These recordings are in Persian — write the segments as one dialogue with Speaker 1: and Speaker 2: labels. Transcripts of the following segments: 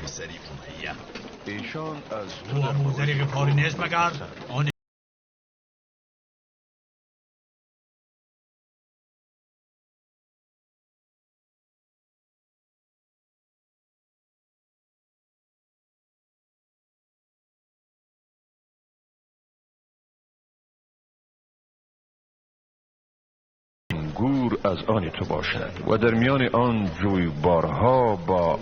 Speaker 1: پسری امیه.
Speaker 2: ایشان از
Speaker 3: او ابو ذر غفاری نیست مگر؟ آن
Speaker 2: گور از آن تو باشد و در میان آن جویبارها با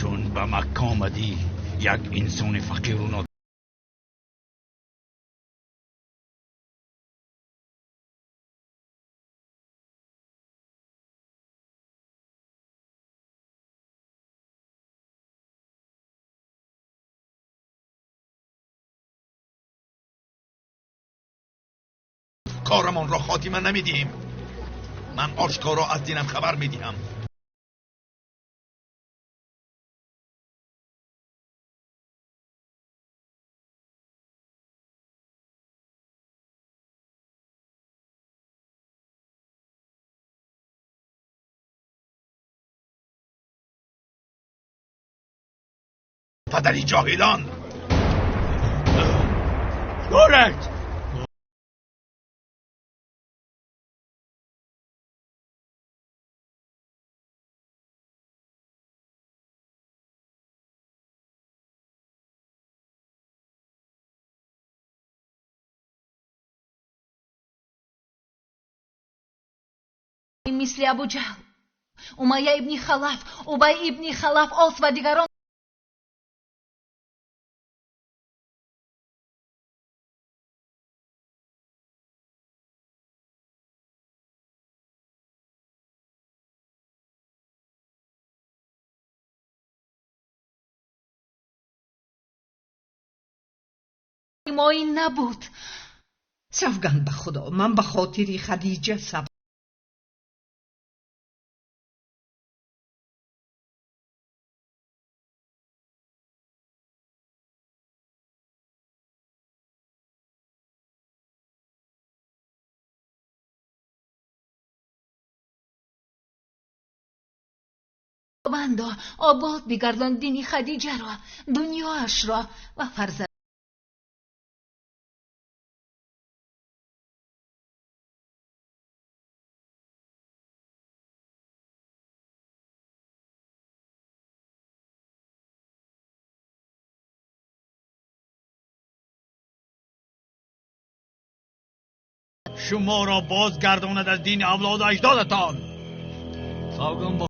Speaker 3: چون به مکه آمدی یک انسان فقیر و
Speaker 1: کارمان را خاتمه نمیدیم. من آشکارا از دینم خبر میدیم. پدری جاهلان.
Speaker 3: دورت
Speaker 4: مثل ابو جهل، امیه ابن خلف، ابی ابن خلف، آس و دیگران. ما این نبود.
Speaker 5: سوگند به خدا، من به خاطر خدیجه صبر.
Speaker 4: بندا آباد بگردان دین خدیجه را، دنیاش را و فرزند.
Speaker 3: شما را بازگرداند از دین اولاد و اجدادتان. سوگند با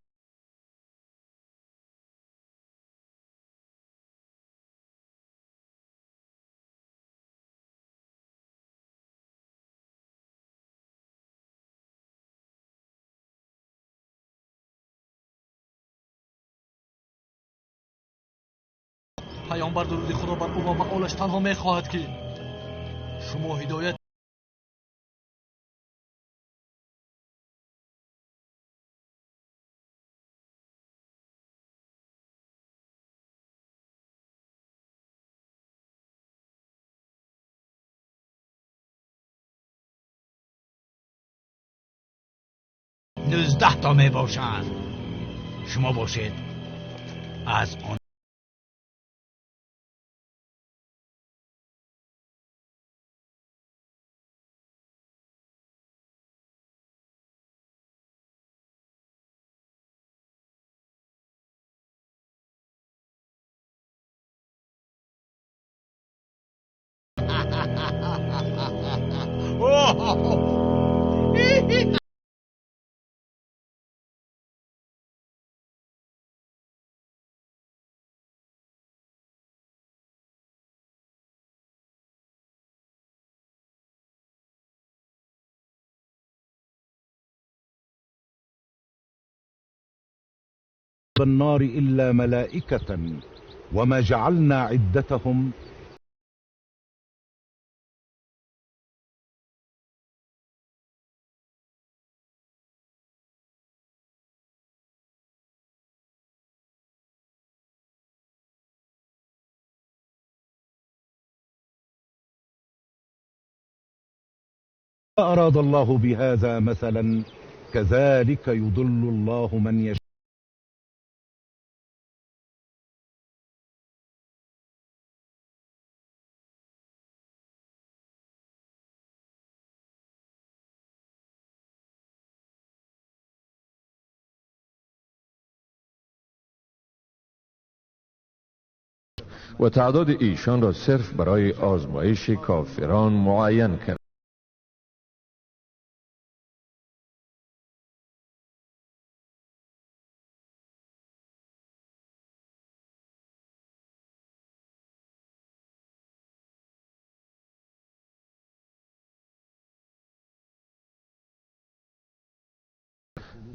Speaker 3: پیامبر درود خدا بر او و آلش تنها میخواهد که شما هدایت نوزده تا می باشند. شما باشید از آن
Speaker 6: النار إلا ملائكة وما جعلنا عدتهم أراد الله بهذا مثلا كذلك يضل الله من يشاء.
Speaker 2: و تعداد ایشان را صرف برای آزمایش کافران معین کرد.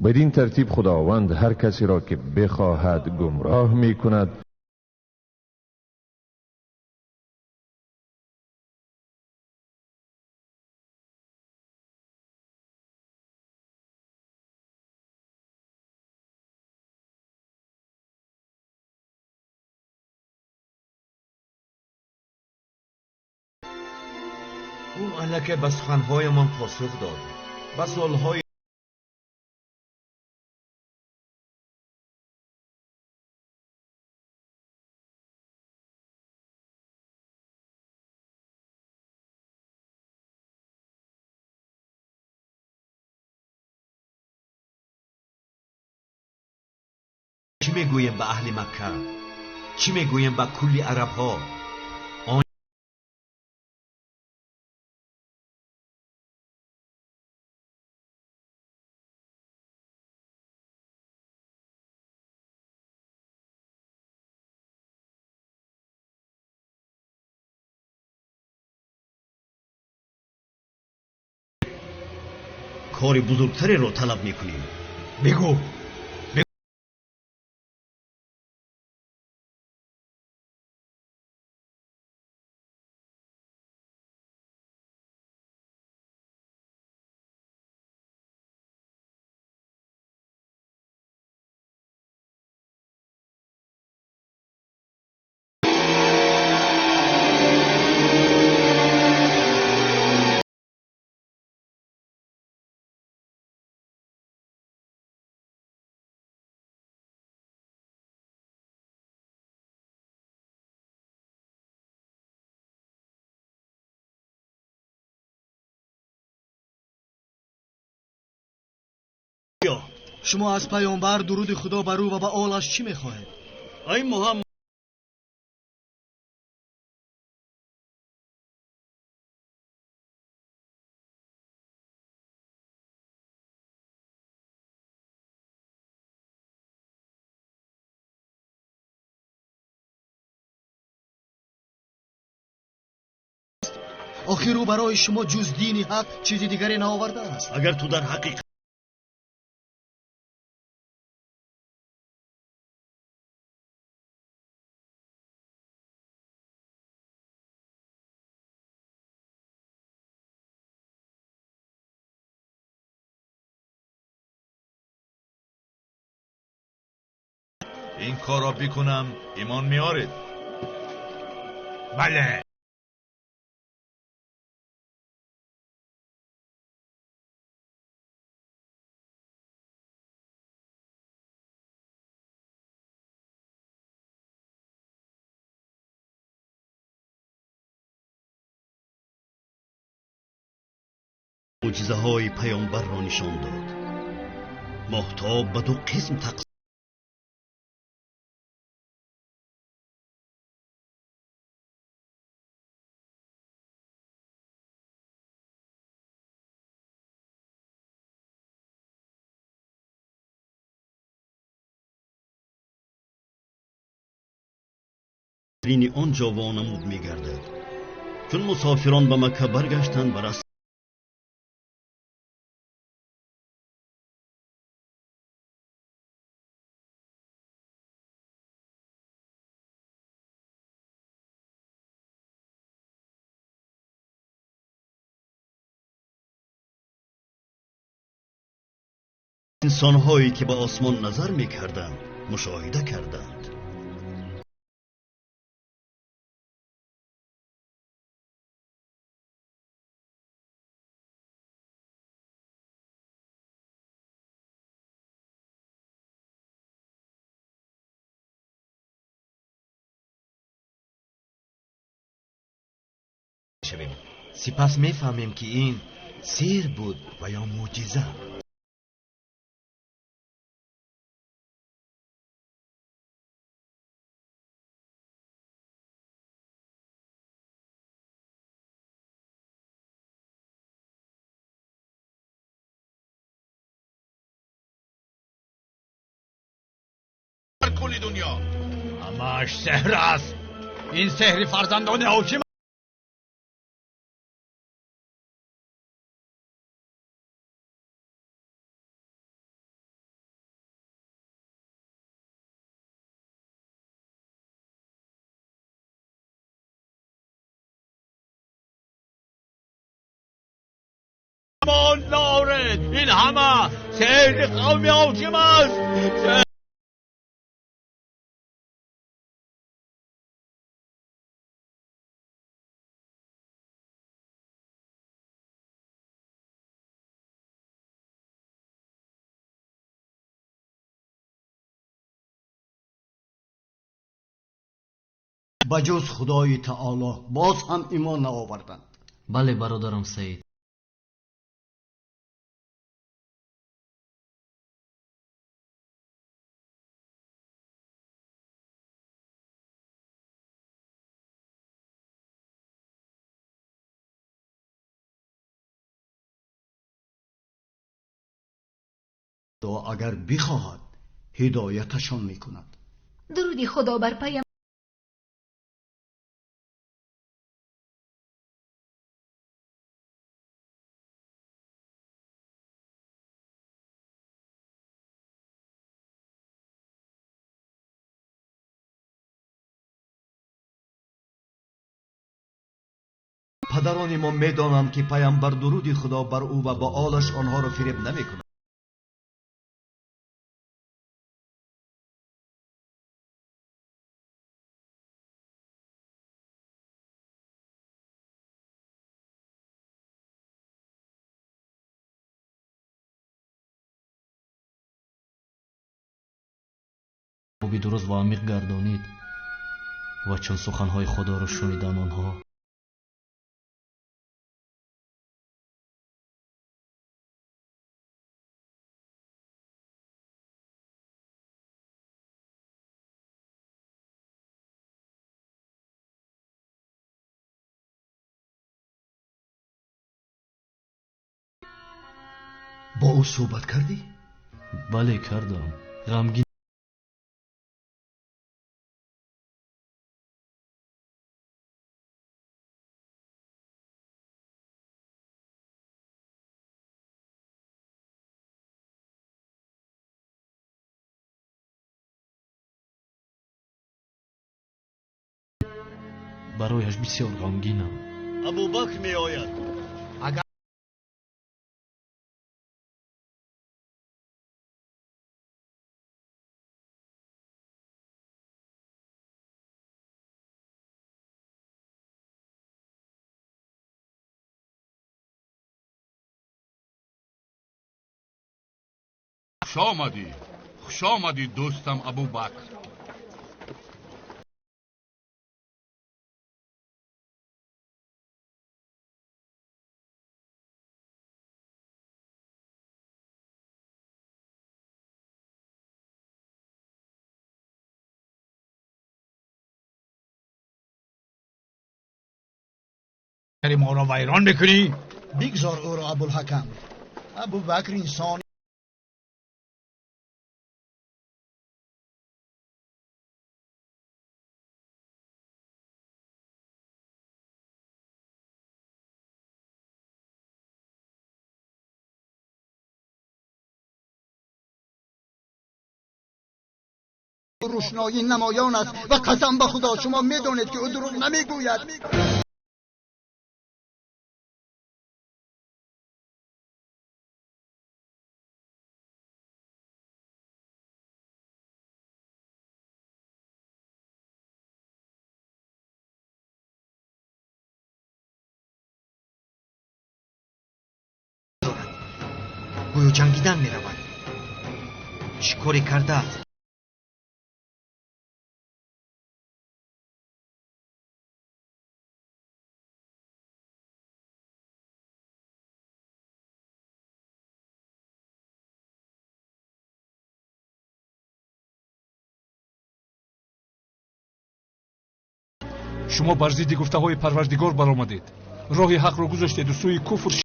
Speaker 2: بدین ترتیب خداوند هر کسی را که بخواهد گمراه می کند
Speaker 7: او الک به سخنهایمان پاسخ داد و سالهای چی میگویم به اهل مکه؟ چی میگویم به کلی عرب ها؟ کار بزرگتری را طلب میکنیم. بگو.
Speaker 3: شما از پیامبر درود خدا بر او و به آلش چی میخواهید؟ ای محمد، آخر او برای شما جز دین حق چیزی دیگری نآورده است. اگر تو در حقیقت
Speaker 1: این کار را بکنم ایمان میارید؟
Speaker 3: بله.
Speaker 7: معجزه های پیامبر را نشان داد. ماهتاب به دو قسم تقسیم ترین آنجا وانمود می‌گردد. چون مسافران به مکه برگشتند بر انسان‌هایی که به آسمان نظر می‌کردند مشاهده کردند.
Speaker 8: سپس میفهمیم که این سیر بود و یا معجزه.
Speaker 1: در کل دنیا
Speaker 3: همش سحر است. این سحر فرزندان حاکم. امان لارد، این همه سحر قوم حاکم است.
Speaker 7: بجز خدای تعالی باز هم ایمان نآوردند.
Speaker 9: بله برادرم سعید.
Speaker 7: اگر بخواهد هدایتشان میکند.
Speaker 4: درودی خدا بر پیام.
Speaker 8: پدران ما میدانند که پیامبر درود خدا بر او و با آلش آنها را فریب نمیکند.
Speaker 9: خوبی درست و عمیق گردانید و چون سخنهای خدا را شنیدن آنها
Speaker 8: با او صحبت کردی؟
Speaker 9: بله کردم. غمگین برایش بسیار غمگینم.
Speaker 7: ابوبکر می آید.
Speaker 1: خوش آمدی دوستم ابوبکر.
Speaker 3: ما را ویران میکنی؟
Speaker 10: بگذار او را ابوالحکم. ابوبکر انسان روشنایی نمایان است و قسم به خدا شما میدونید که او دروغ نمیگوید.
Speaker 8: گویا جنگیدن می رود. چی کاری کرده است؟
Speaker 6: شما بر ضد گفته‌های پروردگار برآمدید، راه حق را گذاشتید و سوی کفر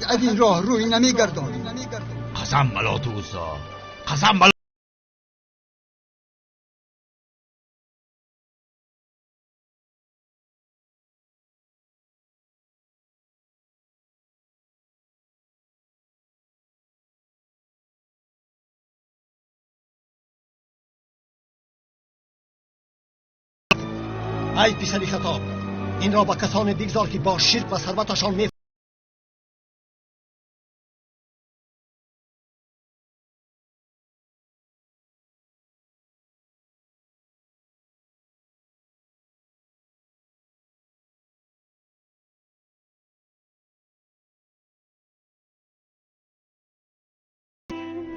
Speaker 10: از این راه روی نمیگردانید.
Speaker 3: قسم بلا توسا، قسم بلا.
Speaker 8: ای پسری خطاب، این را به کسان بگذار که با شرک و ثروتشان می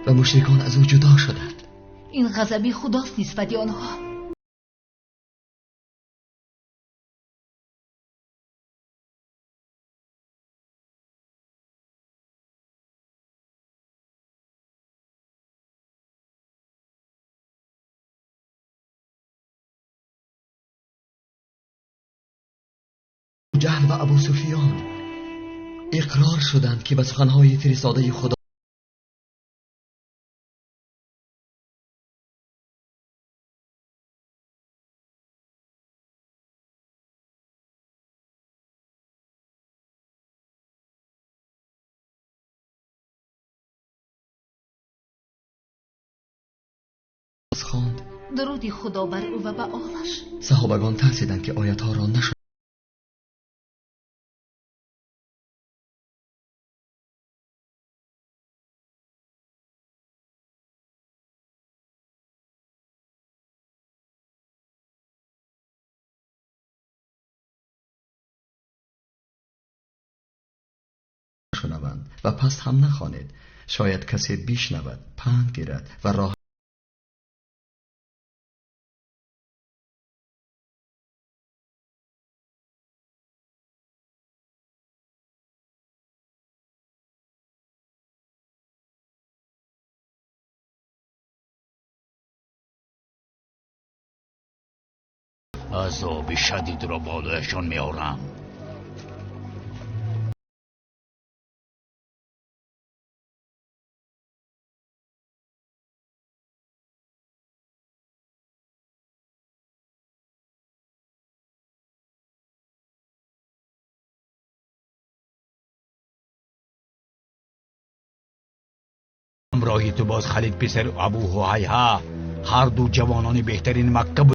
Speaker 9: و مشرکان از او جدا شدند.
Speaker 4: این غضبی خداست نسبت آنها.
Speaker 9: جهل و ابو سفیان اقرار شدند که به سخنهای فرستاده خدا خواند.
Speaker 4: درودی خدا بر او و به آلش.
Speaker 9: صحابگان ترسیدند که آیتها را نشد. شنوند و پس هم نخوانید، شاید کسی بیشنود، پند گیرد و راه
Speaker 3: عذاب شدید را بالایشان میارم. همراهی تو باز خالد پسر ابو هیها، هر دو جوانان بهترین مکه بود.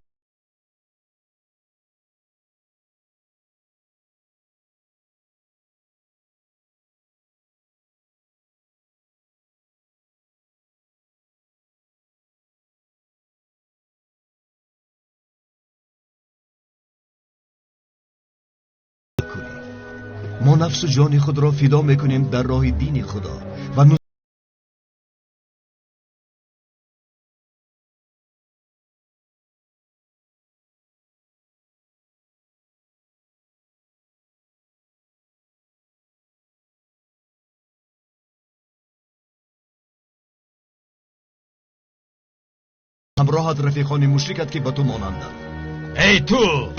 Speaker 8: ما نفس و جان خود را فدا میکنیم در راه دین خدا و همراهت رفیقان مشرکت که به تو مانندند.
Speaker 3: ای تو!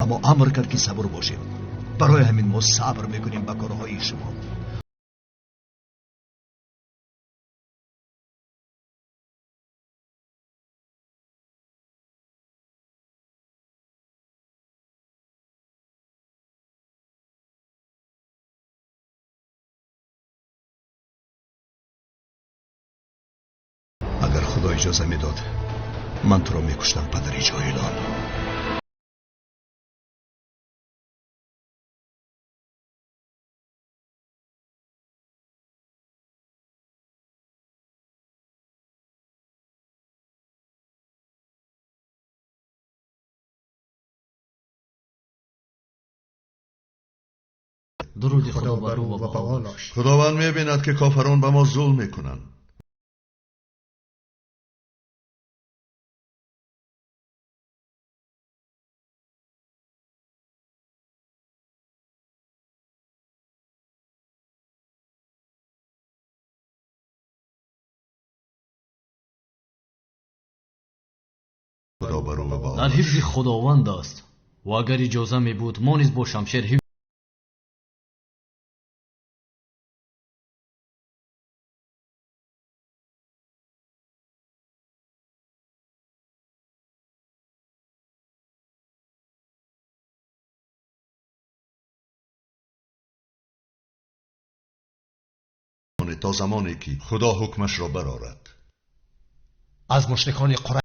Speaker 8: اما امر کرد که صبر باشیم، برای همین ما صبر میکنیم به کارهای شما. اگر خدا اجازه میداد من تو را میکشتم پدری جاهلان.
Speaker 9: درود خدا بر او و به آلش.
Speaker 1: خداوند می‌بیند که کافران به ما ظلم میکنند. خدا بر او و به
Speaker 9: در
Speaker 1: آلش.
Speaker 9: حفظ خداوند است و اگر اجازه می بود ما نیز با شمشیر حفظ
Speaker 1: تا زمانی که خدا حکمش را برآورد.
Speaker 11: از مشرکان قریش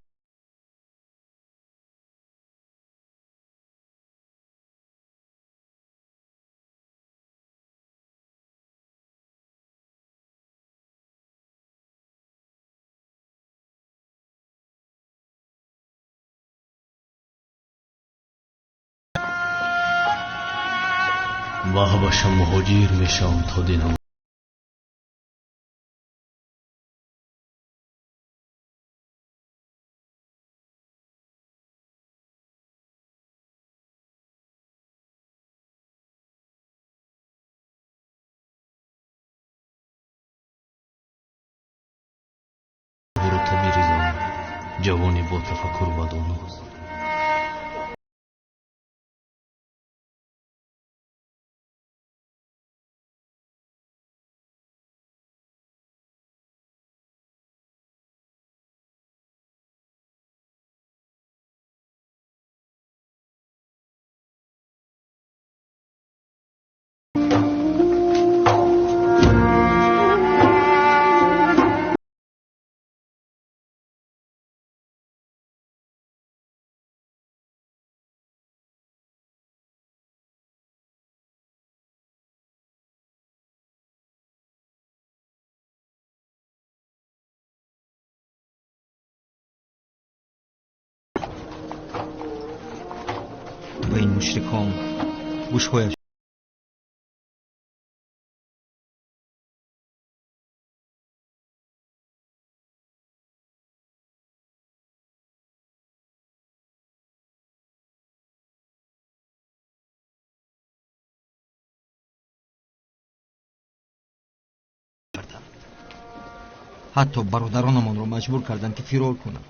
Speaker 9: و حبش مهاجر میشم تا دینم. برو تبریزم جوانی با تفکر و داناست.
Speaker 8: و این مشرکان گوشهایش حتی برادرانمان را مجبور کردند که فرار کنند.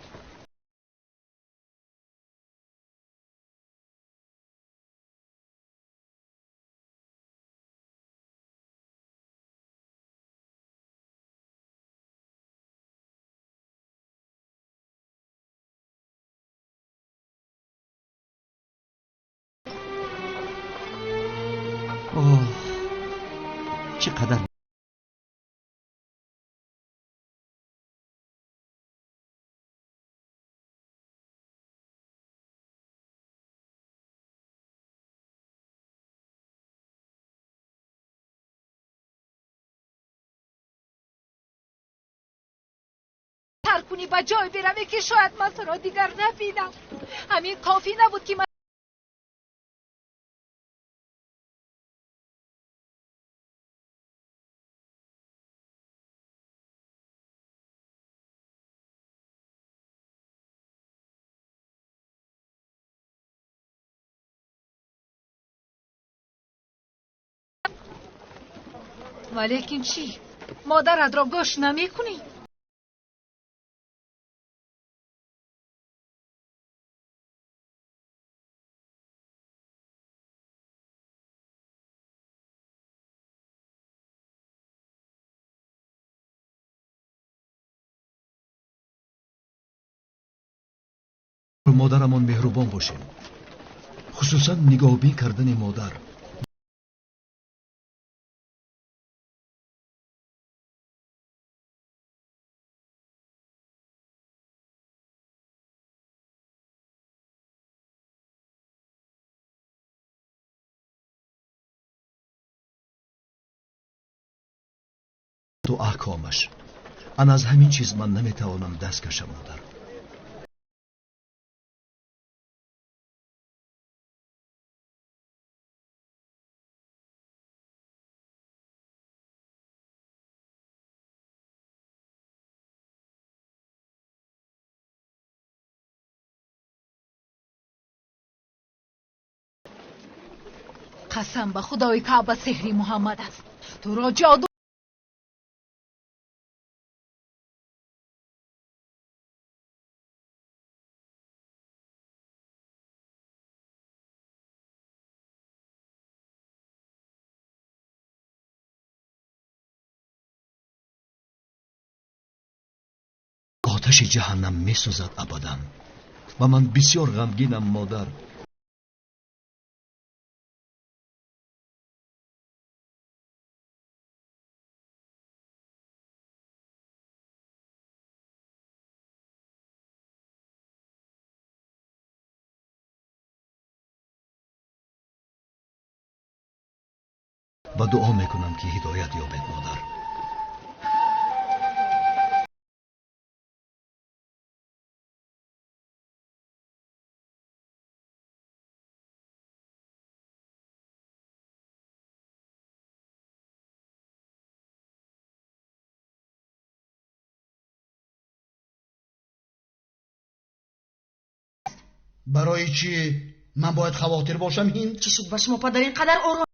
Speaker 8: اوه چقدر
Speaker 4: تر کنی و جای بروی که شاید من تو را دیگر نبینم. همین کافی نبود که من ولیکن چی؟ مادرت را گوش نمی کنی؟
Speaker 8: مادرمان مهربان باشیم، خصوصا نگاهبین کردن مادر. تو احکامش ان از همین چیز من نمیتوانم دست کشم مادر.
Speaker 4: قسم به خدای کعبه سحری محمد است. تو را جادو
Speaker 8: آتش جهنم می سوزد ابدا و من بسیار غمگینم مادر. و دعا میکنم که هدایت یابد مادر.
Speaker 10: برای چی من باید خواطر باشم هند؟
Speaker 5: چی شد به شما پدر اینقدر آرام؟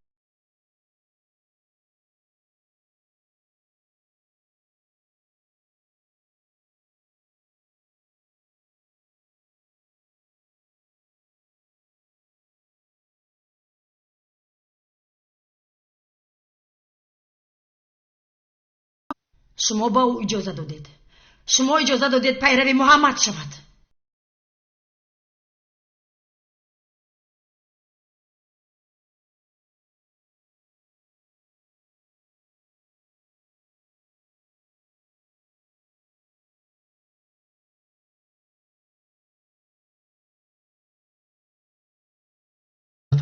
Speaker 5: شما با او اجازه دادید. شما اجازه دادید پیرو محمد شود.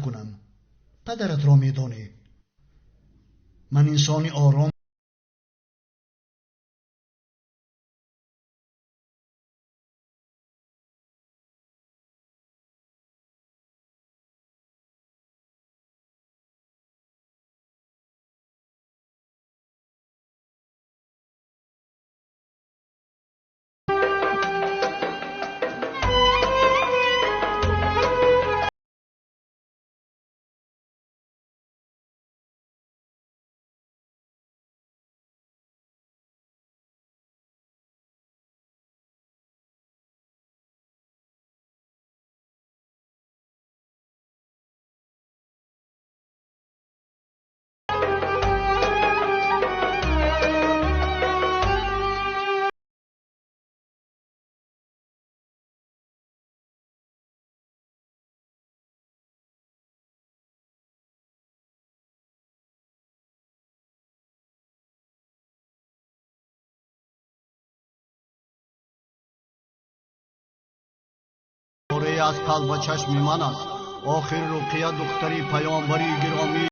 Speaker 10: کنم پدرت را میدانی من انسانی آرام پاره از قلب و چشم من است. آخر رقیه دختری پیامبری گرامی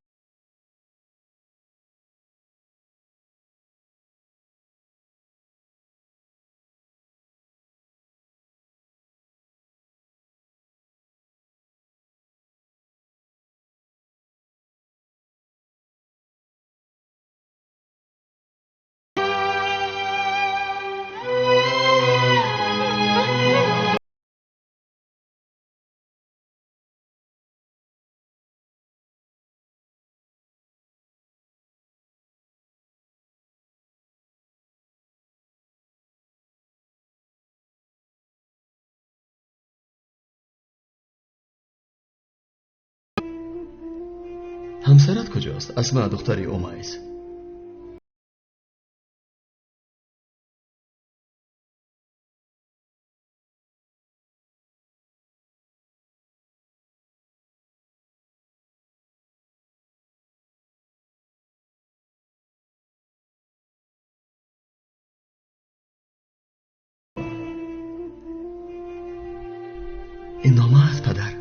Speaker 7: همسرت کجاست؟ اسماء دختری اومایس. این نامه است پدر.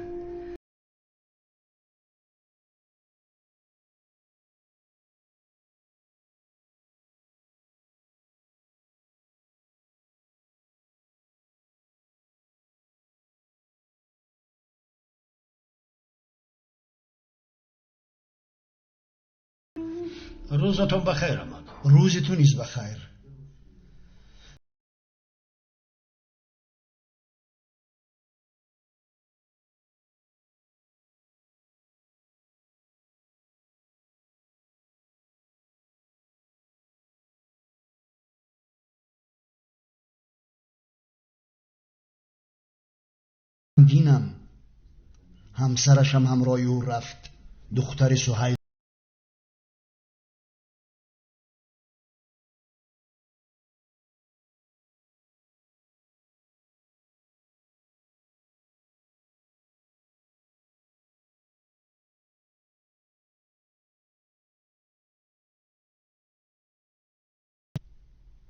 Speaker 10: روزتون بخیر امان. روزتون نیز بخیر. غمگینم. همسرشم همراه او رفت، دختر سهیل.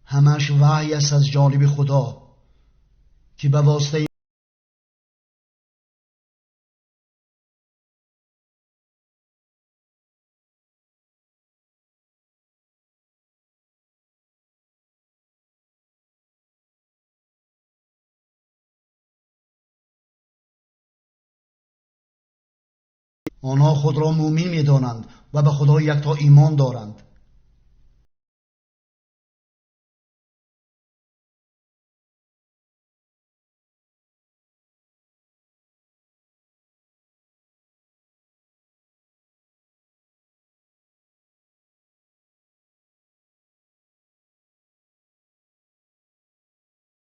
Speaker 10: همش وحی است از جانب خدا که به واسطه آنها خود را مؤمن می دانند و به خدا یکتا ایمان دارند.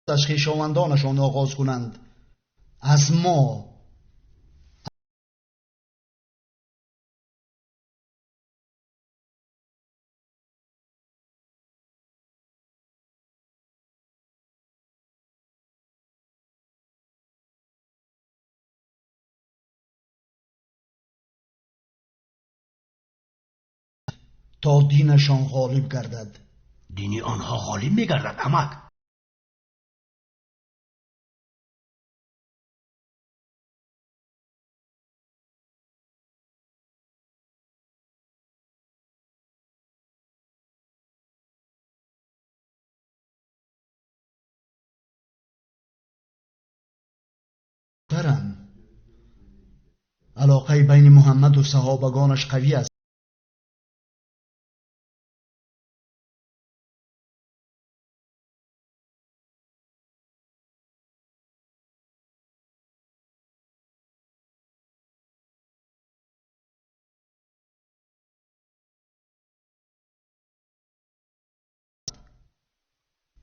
Speaker 10: از خویشاوندانشان آغاز کنند. از ما تا دینشان غالب گردد.
Speaker 11: دینی آنها غالب می‌گردد عمک.
Speaker 10: علاقه بین محمد و صحابگانش قوی است.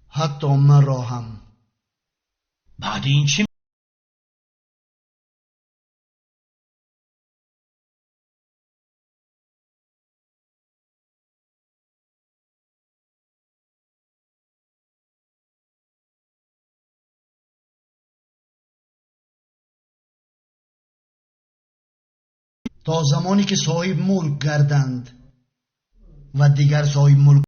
Speaker 10: حتی من را هم.
Speaker 11: بعد این چی؟
Speaker 10: تا زمانی که صاحب ملک گردند و دیگر صاحب ملک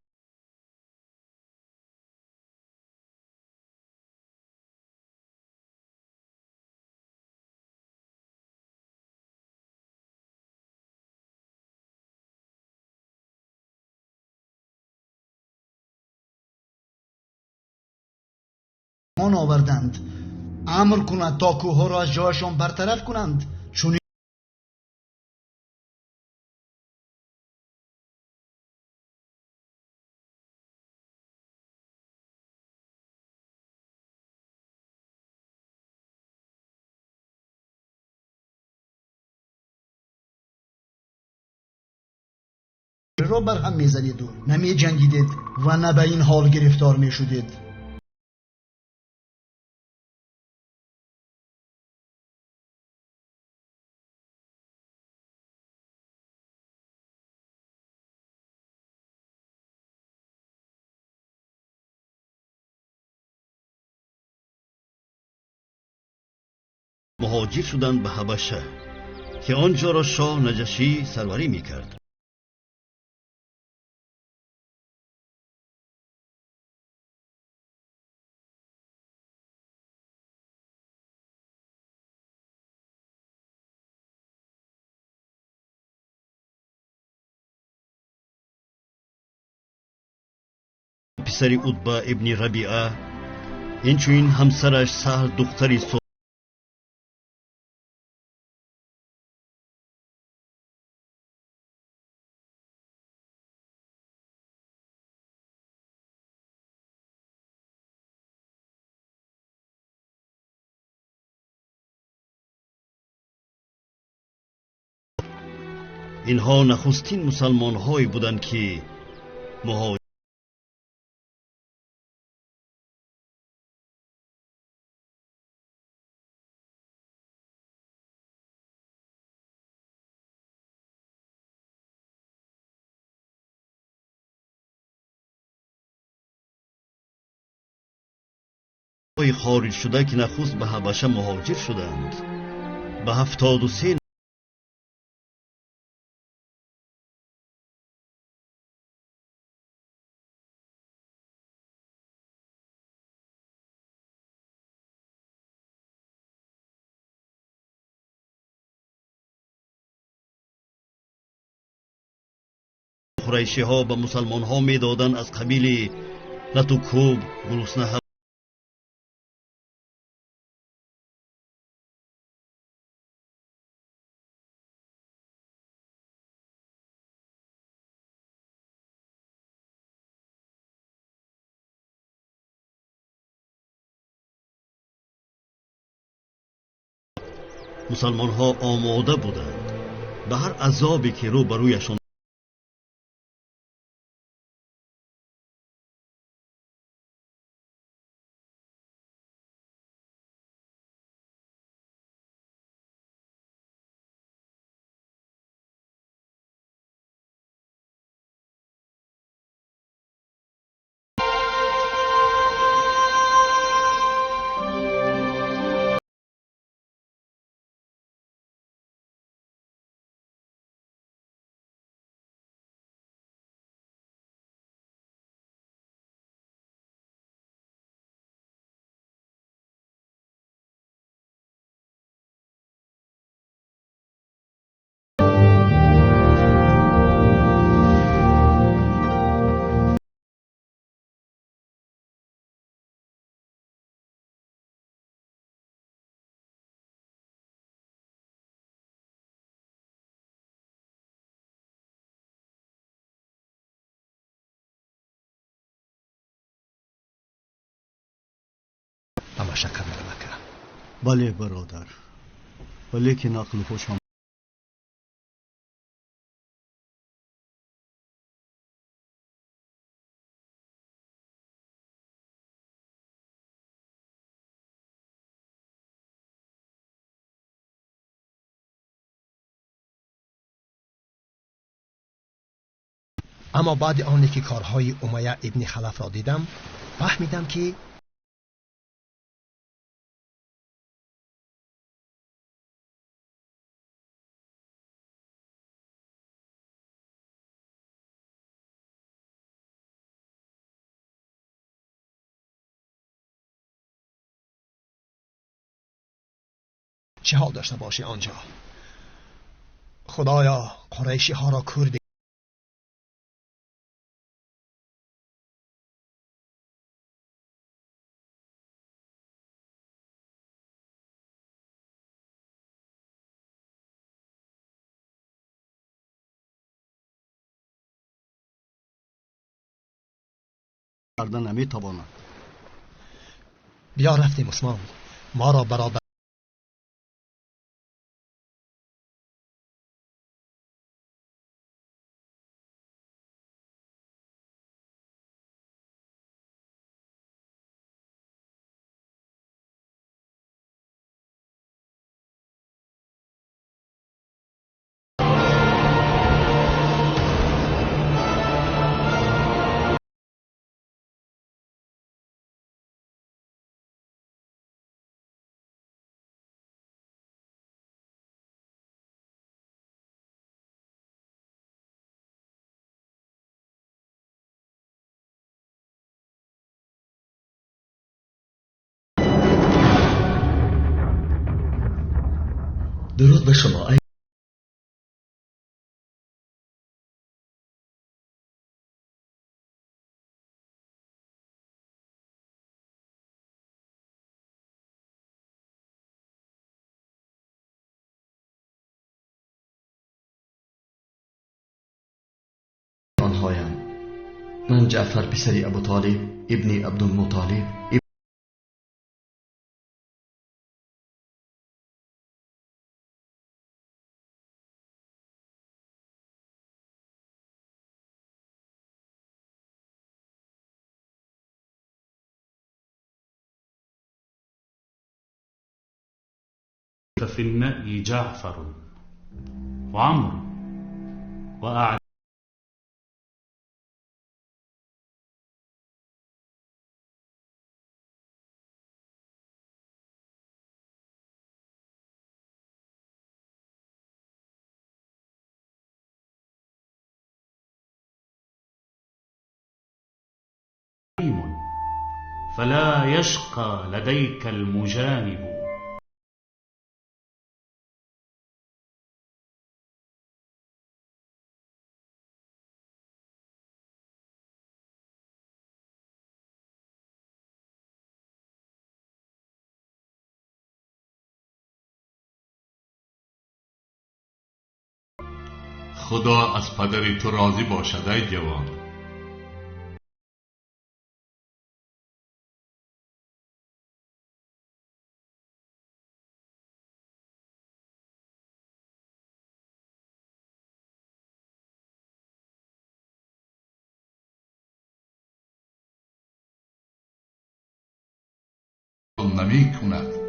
Speaker 10: ایمان آوردند، امر کند تا کوه‌ها را از جایشان برطرف کنند. چون را بر هم میزدید و نمی جنگیدید و نه به این حال گرفتار می شدید.
Speaker 7: مهاجر شدند به حبشه که آنجا را شاه نجاشی سروری میکرد. پسری عتبه ابن ربیعه اینچنین همسرش سهل دختری اینها نخستین مسلمان هایی بودند که مهاجر خارج شده که نخست به حبشه مهاجر شدند به 73 قریشی ها به مسلمان ها می دادن از قبیل لتوکوب گرسنه مسلمان ها آماده بودند به هر عذابی که رو برویشان
Speaker 10: بله برادر، ولی که نقل خوشم
Speaker 12: اما بعد آنی که کارهای امیه ابن خلف را دیدم فهمیدم که چه حال داشته باشی آنجا. خدایا قریشی ها را کردی
Speaker 10: کردن نمیتواند.
Speaker 12: بیا رفتیم عثمان، ما را برابر
Speaker 11: درود به شما.
Speaker 9: آنهایم من جعفر پسری ابو طالب ابن عبدالمطالب
Speaker 13: ففي النأي جعفر وعمرو وأعلى فلا يشقى لديك المجانب.
Speaker 14: خدا از پدری تو راضی باشد ای جوان. نمی کند.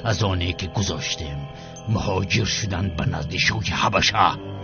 Speaker 3: از آنه که گذاشتیم مهاجر شدن به نزد شوک حبشه